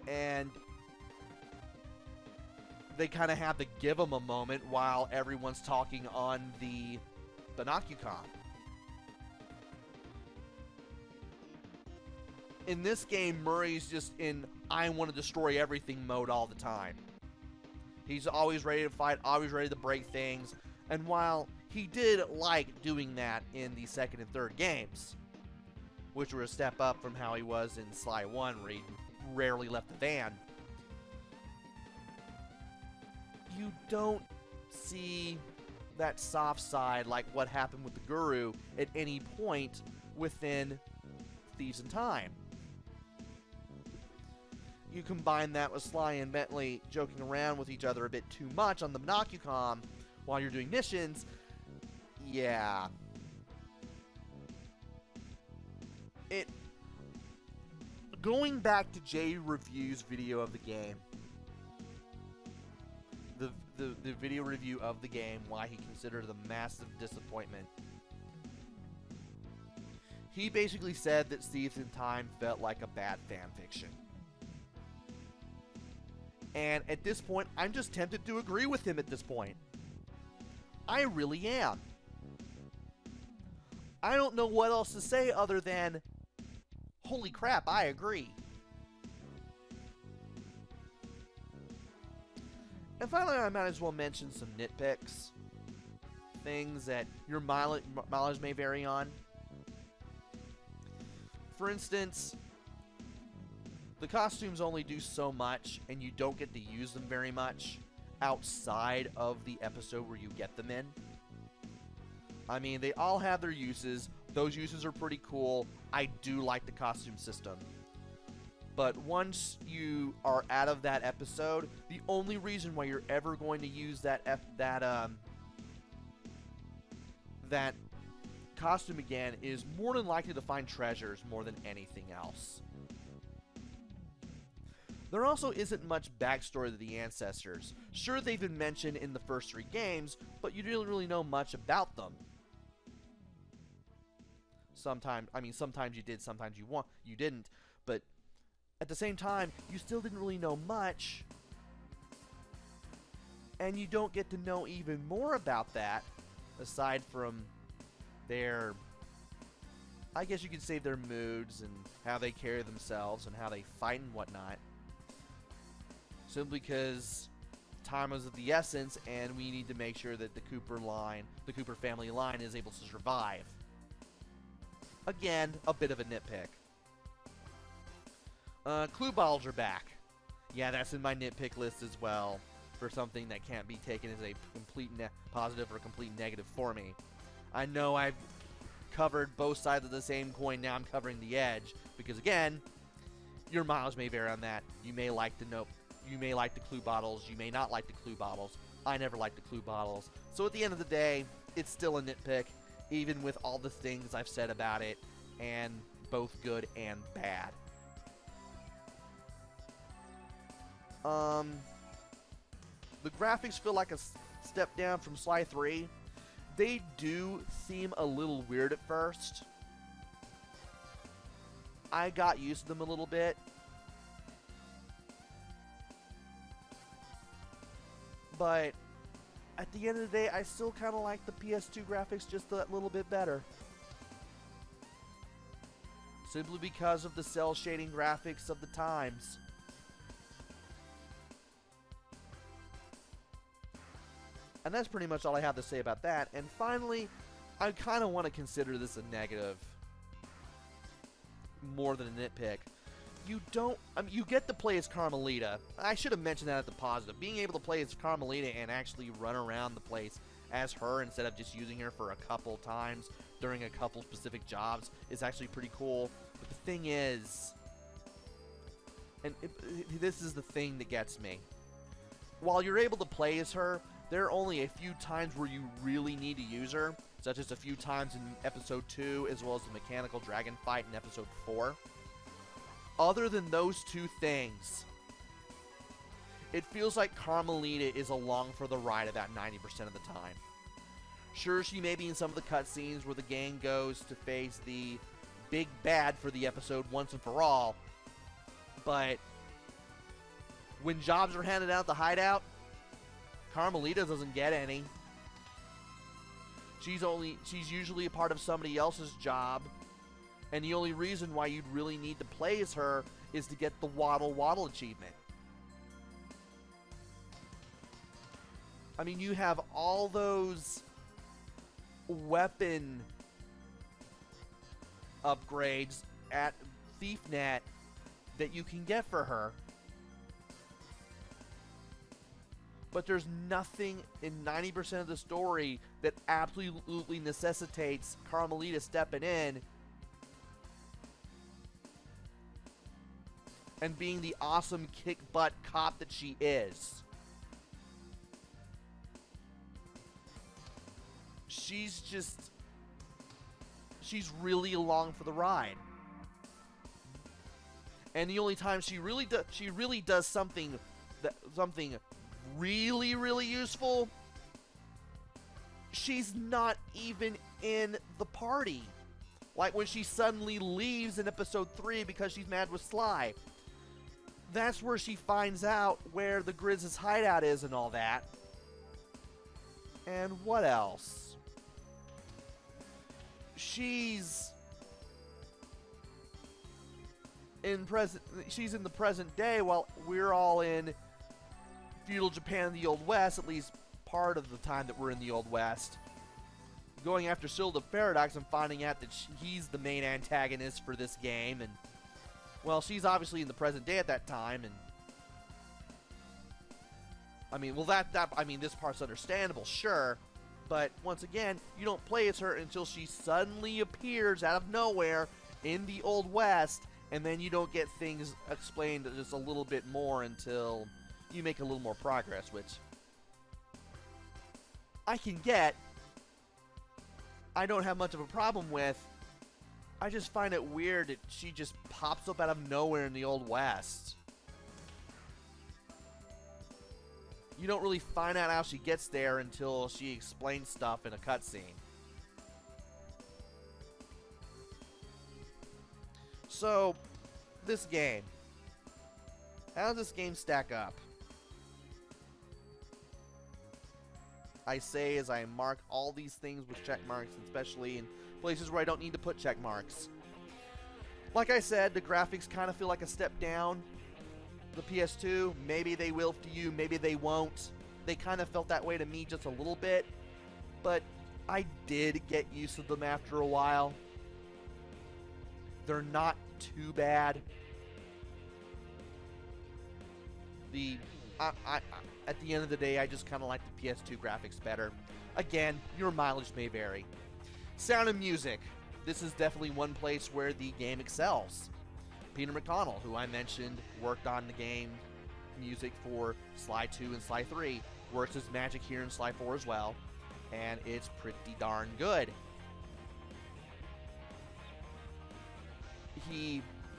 And they kind of have to give him a moment while everyone's talking on the Binocucom. In this game, Murray's just in I want to destroy everything mode all the time. He's always ready to fight, always ready to break things. And while he did like doing that in the second and third games, which were a step up from how he was in Sly 1, where he rarely left the van, you don't see that soft side like what happened with the Guru at any point within Thieves in Time. You combine that with Sly and Bentley joking around with each other a bit too much on the Binocucom while you're doing missions, Yeah. It Going back to Jay Review's video of the game, the video review of the game, why he considered it a massive disappointment. He basically said that Thieves in Time felt like a bad fan fiction. And at this point, I'm just tempted to agree with him at this point. I really am. I don't know what else to say other than, holy crap, I agree. And finally, I might as well mention some nitpicks. Things that your mileage may vary on. For instance, the costumes only do so much, and you don't get to use them very much outside of the episode where you get them in. I mean, they all have their uses. Those uses are pretty cool. I do like the costume system. But once you are out of that episode, the only reason why you're ever going to use that costume again is more than likely to find treasures more than anything else. There also isn't much backstory to the ancestors. Sure, they've been mentioned in the first 3 games, but you didn't really know much about them. Sometimes you did, sometimes you didn't, but at the same time, you still didn't really know much, and you don't get to know even more about that, aside from their, I guess you could say, their moods and how they carry themselves and how they fight and whatnot. Simply because time is of the essence, and we need to make sure that the Cooper family line is able to survive. Again, a bit of a nitpick. Clue bottles are back. Yeah, that's in my nitpick list as well, for something that can't be taken as a complete positive or complete negative for me. I know I've covered both sides of the same coin. Now I'm covering the edge, because again, your mileage may vary on that. You may like the clue bottles. You may not like the clue bottles. I never liked the clue bottles. So at the end of the day, it's still a nitpick, even with all the things I've said about it, and both good and bad. The graphics feel like a step down from Sly 3. They do seem a little weird at first. I got used to them a little bit. But at the end of the day, I still kind of like the PS2 graphics just that little bit better. Simply because of the cell shading graphics of the times. And that's pretty much all I have to say about that. And finally, I kind of want to consider this a negative more than a nitpick. You get to play as Carmelita. I should have mentioned that at the positive. Being able to play as Carmelita and actually run around the place as her instead of just using her for a couple times during a couple specific jobs is actually pretty cool. But the thing is, and this is the thing that gets me. While you're able to play as her, there are only a few times where you really need to use her, such as a few times in Episode 2, as well as the mechanical dragon fight in Episode 4. Other than those 2 things, it feels like Carmelita is along for the ride about 90% of the time. Sure, she may be in some of the cutscenes where the gang goes to face the big bad for the episode once and for all, but when jobs are handed out at the hideout, Carmelita doesn't get any. She's usually a part of somebody else's job, and the only reason why you'd really need to play as her is to get the Waddle Waddle achievement. I mean, you have all those weapon upgrades at ThiefNet that you can get for her. But there's nothing in 90% of the story that absolutely necessitates Carmelita stepping in and being the awesome kick-butt cop that she is. she's really along for the ride. And the only time she really does something really, really useful, she's not even in the party. Like when she suddenly leaves in episode 3 because she's mad with Sly. That's where she finds out where the Grizz' hideout is and all that. And what else? She's in the present day while we're all in feudal Japan in the Old West, at least part of the time that we're in the Old West. Going after Syl the Paradox and finding out that he's the main antagonist for this game, and well, she's obviously in the present day at that time, and I mean, well, I mean, this part's understandable, sure, but once again, you don't play as her until she suddenly appears out of nowhere in the Old West, and then you don't get things explained just a little bit more until you make a little more progress, which I can get. I don't have much of a problem with. I just find it weird that she just pops up out of nowhere in the Old West. You don't really find out how she gets there until she explains stuff in a cutscene. So, this game. How does this game stack up? I say as I mark all these things with check marks, especially in places where I don't need to put check marks. Like I said, the graphics kind of feel like a step down. The PS2, maybe they will to you, maybe they won't. They kind of felt that way to me just a little bit, but I did get used to them after a while. They're not too bad. At the end of the day, I just kind of like the PS2 graphics better. Again, your mileage may vary. Sound and music. This is definitely one place where the game excels. Peter McConnell, who I mentioned, worked on the game music for Sly 2 and Sly 3, works his magic here in Sly 4 as well, and it's pretty darn good.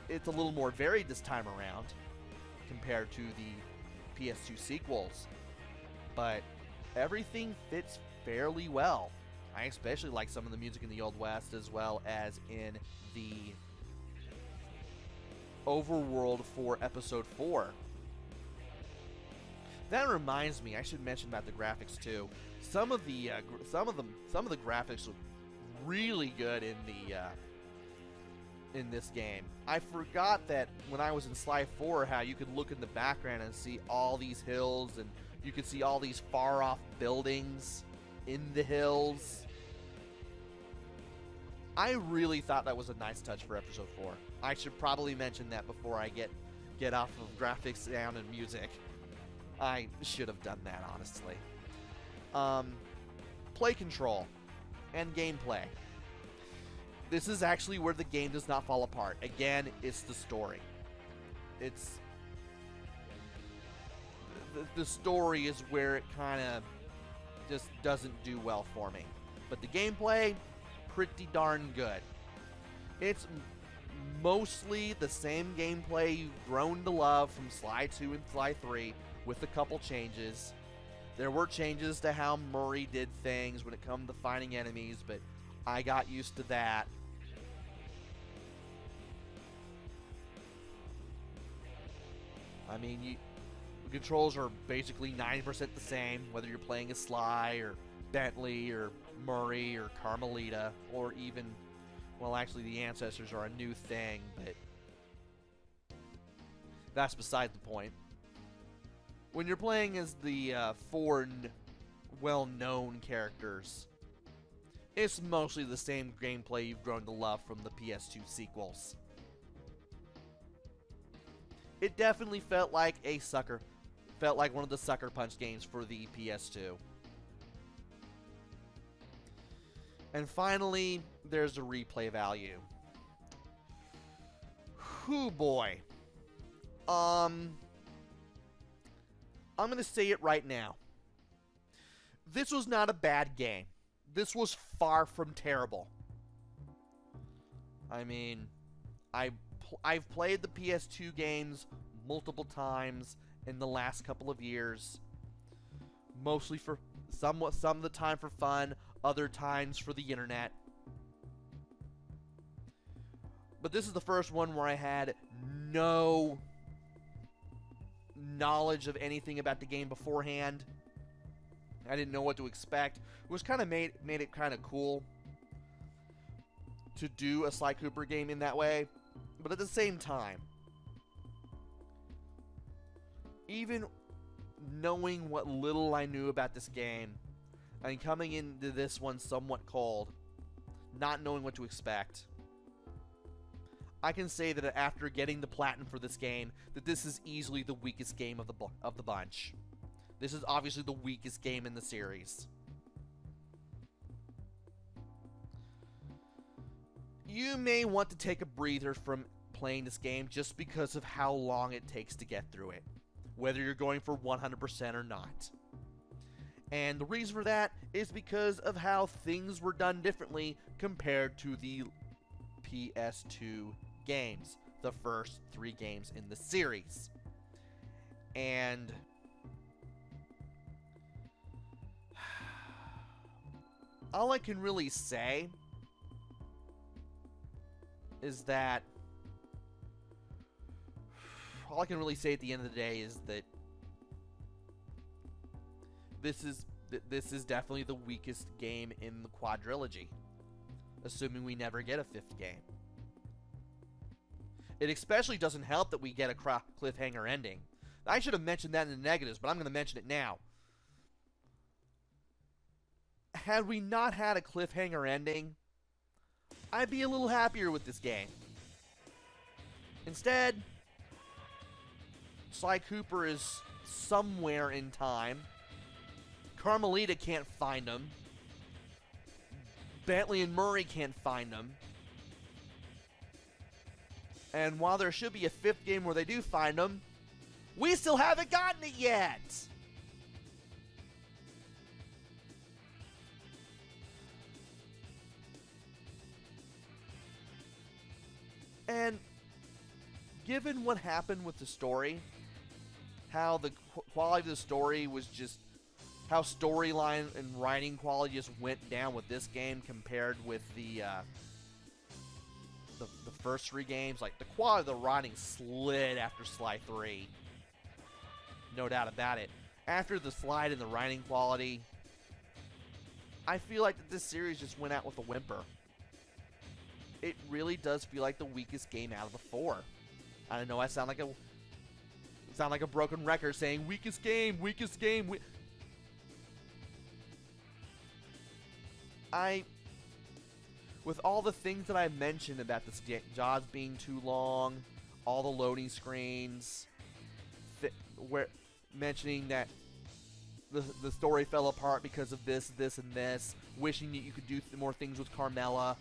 It's a little more varied this time around compared to the PS2 sequels, but everything fits fairly well. I especially like some of the music in the Old West as well as in the overworld for episode 4. That reminds me, I should mention about the graphics too. Some of the graphics look really good in this game. I forgot that when I was in Sly 4 how you could look in the background and see all these hills, and you could see all these far off buildings in the hills. I really thought that was a nice touch for episode 4. I should probably mention that before I get off of graphics, sound, and music. I should have done that, honestly. Play control and gameplay. This is actually where the game does not fall apart. Again, it's the story. It's the story is where it kind of just doesn't do well for me. But the gameplay, pretty darn good. It's mostly the same gameplay you've grown to love from Sly 2 and Sly 3 with a couple changes. There were changes to how Murray did things when it comes to finding enemies, but I got used to that. I mean, the controls are basically 90% the same, whether you're playing as Sly or Bentley or Murray or Carmelita, or even, well, actually the Ancestors are a new thing, but that's beside the point. When you're playing as the four well-known characters, it's mostly the same gameplay you've grown to love from the PS2 sequels. It definitely felt like one of the Sucker Punch games for the PS2. And finally, there's the replay value. Whew, boy. I'm going to say it right now. This was not a bad game. this was far from terrible. I mean, I've played the PS2 games multiple times in the last couple of years, mostly for some of the time for fun, other times for the internet. But this is the first one where I had no knowledge of anything about the game beforehand. I didn't know what to expect. It was kind of made it kind of cool to do a Sly Cooper game in that way. But at the same time, even knowing what little I knew about this game and coming into this one somewhat cold, not knowing what to expect, I can say that after getting the platinum for this game, that this is easily the weakest game of the bunch. This is obviously the weakest game in the series. You may want to take a breather from playing this game just because of how long it takes to get through it, whether you're going for 100% or not. And the reason for that is because of how things were done differently compared to the PS2 games, the first 3 games in the series. And all I can really say is that all I can really say at the end of the day is that this is definitely the weakest game in the quadrilogy, assuming we never get a 5th game. It especially doesn't help that we get a cliffhanger ending. I should have mentioned that in the negatives, but I'm going to mention it now. Had we not had a cliffhanger ending, I'd be a little happier with this game. Instead, Sly Cooper is somewhere in time. Carmelita can't find him. Bentley and Murray can't find him. And while there should be a 5th game where they do find him, we still haven't gotten it yet! And given what happened with the story, how the quality of the story was just, how storyline and writing quality just went down with this game compared with the first 3 games, like the quality of the writing slid after Sly 3. No doubt about it. After the slide in the writing quality, I feel like that this series just went out with a whimper. It really does feel like the weakest game out of the 4. I don't know, I sound like a broken record saying weakest game, weakest game. With all the things that I mentioned about this game, jobs being too long, all the loading screens, mentioning that the story fell apart because of this, and this, wishing that you could do more things with Carmelita.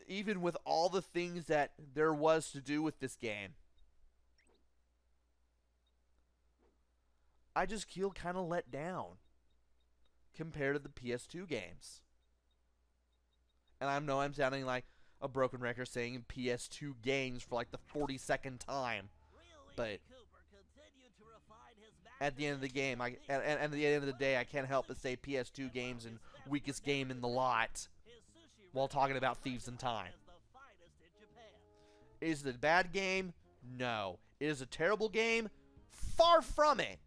Even with all the things that there was to do with this game, I just feel kind of let down compared to the PS2 games. And I know I'm sounding like a broken record saying PS2 games for like the 42nd time, but at the end of the game, at the end of the day, I can't help but say PS2 games and weakest game in the lot while talking about Thieves in Time. Is it a bad game? No. Is it a terrible game? Far from it.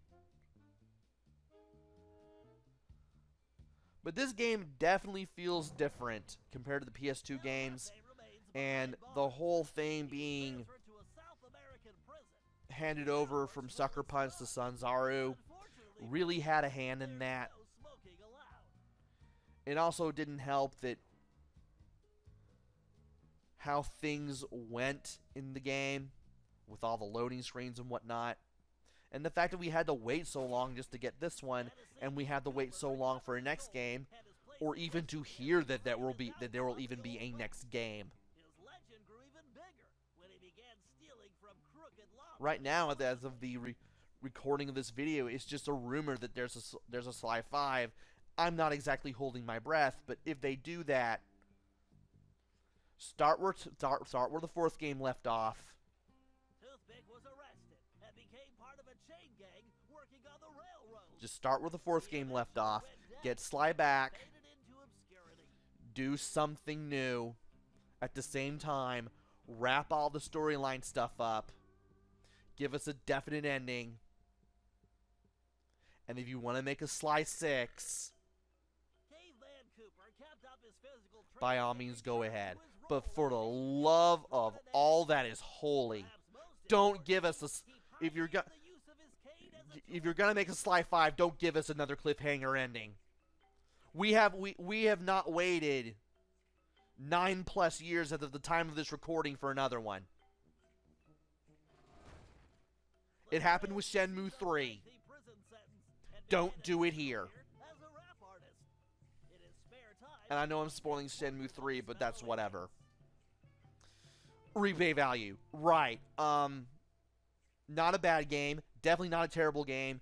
But this game definitely feels different compared to the PS2 games, and the whole thing being handed over from Sucker Punch to Sanzaru really had a hand in that. It also didn't help that how things went in the game with all the loading screens and whatnot. And the fact that we had to wait so long just to get this one, and we had to wait so long for a next game, or even to hear that there will even be a next game. Right now, as of the recording of this video, it's just a rumor that there's a Sly 5. I'm not exactly holding my breath, but if they do that, start where the fourth game left off. Just start where the fourth game left off. Get Sly back. Do something new. At the same time, wrap all the storyline stuff up. Give us a definite ending. And if you want to make a Sly 6, by all means go ahead. But for the love of all that is holy, don't give us a... If you're gonna make a Sly 5, don't give us another cliffhanger ending. We have not waited 9+ years at the time of this recording for another one. It happened with Shenmue 3. Don't do it here. And I know I'm spoiling Shenmue 3, but that's whatever. Replay value. Right. Not a bad game. Definitely not a terrible game.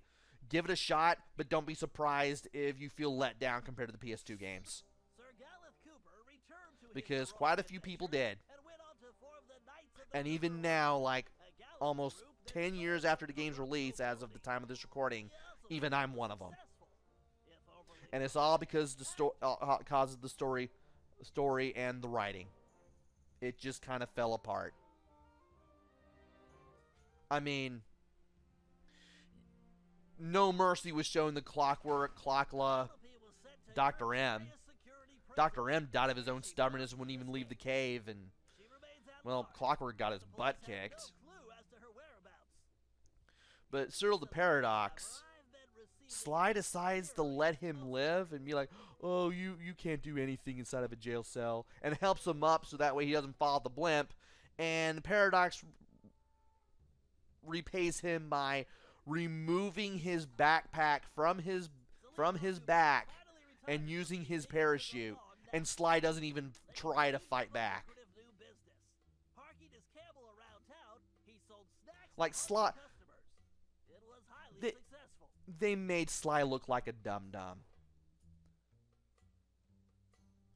Give it a shot, but don't be surprised if you feel let down compared to the PS2 games. Because quite a few people did. And even now, like almost 10 years after the game's release, as of the time of this recording, even I'm one of them. And it's all because causes the story and the writing. It just kind of fell apart. I mean, no mercy was shown to Clockla, Dr. M. Dr. M died of his own stubbornness and wouldn't even leave the cave, and, well, Clockwork got his butt kicked. But Cyril the Paradox, Sly decides to let him live and be like, oh, you can't do anything inside of a jail cell, and helps him up so that way he doesn't fall off the blimp, and Paradox repays him by removing his backpack from his back and using his parachute, and Sly doesn't even try to fight back. Like Sly, they made Sly look like a dum-dum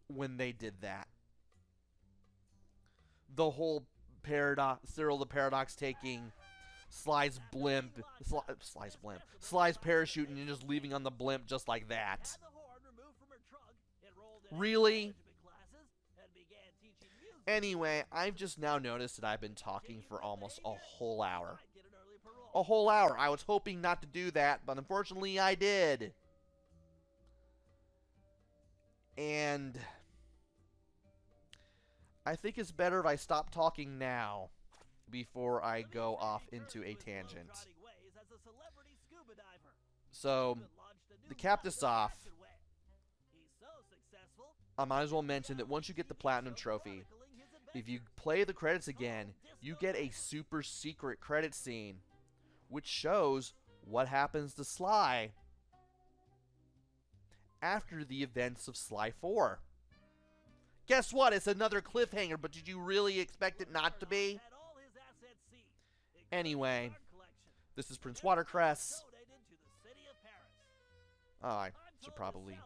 when they did that. The whole Cyril the Paradox taking Sly's parachute and just leaving on the blimp just like that. Really? Anyway, I've just now noticed that I've been talking for almost a whole hour. A whole hour. I was hoping not to do that, but unfortunately I did. And I think it's better if I stop talking now before I go off into a tangent. So, to cap this off, I might as well mention that once you get the Platinum Trophy, if you play the credits again, you get a super secret credit scene, which shows what happens to Sly after the events of Sly 4. Guess what? It's another cliffhanger, but did you really expect it not to be? Anyway, this is PrinceWatercress. Oh, I should probably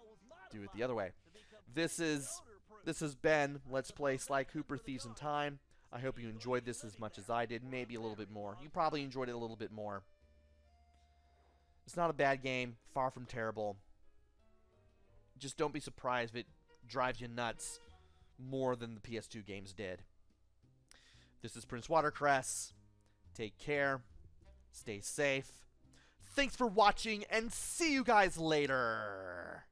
do it the other way. This has been Let's Play Sly Cooper Thieves in Time. I hope you enjoyed this as much as I did, maybe a little bit more. You probably enjoyed it a little bit more. It's not a bad game, far from terrible. Just don't be surprised if it drives you nuts more than the PS2 games did. This is PrinceWatercress. Take care. Stay safe. Thanks for watching, and see you guys later.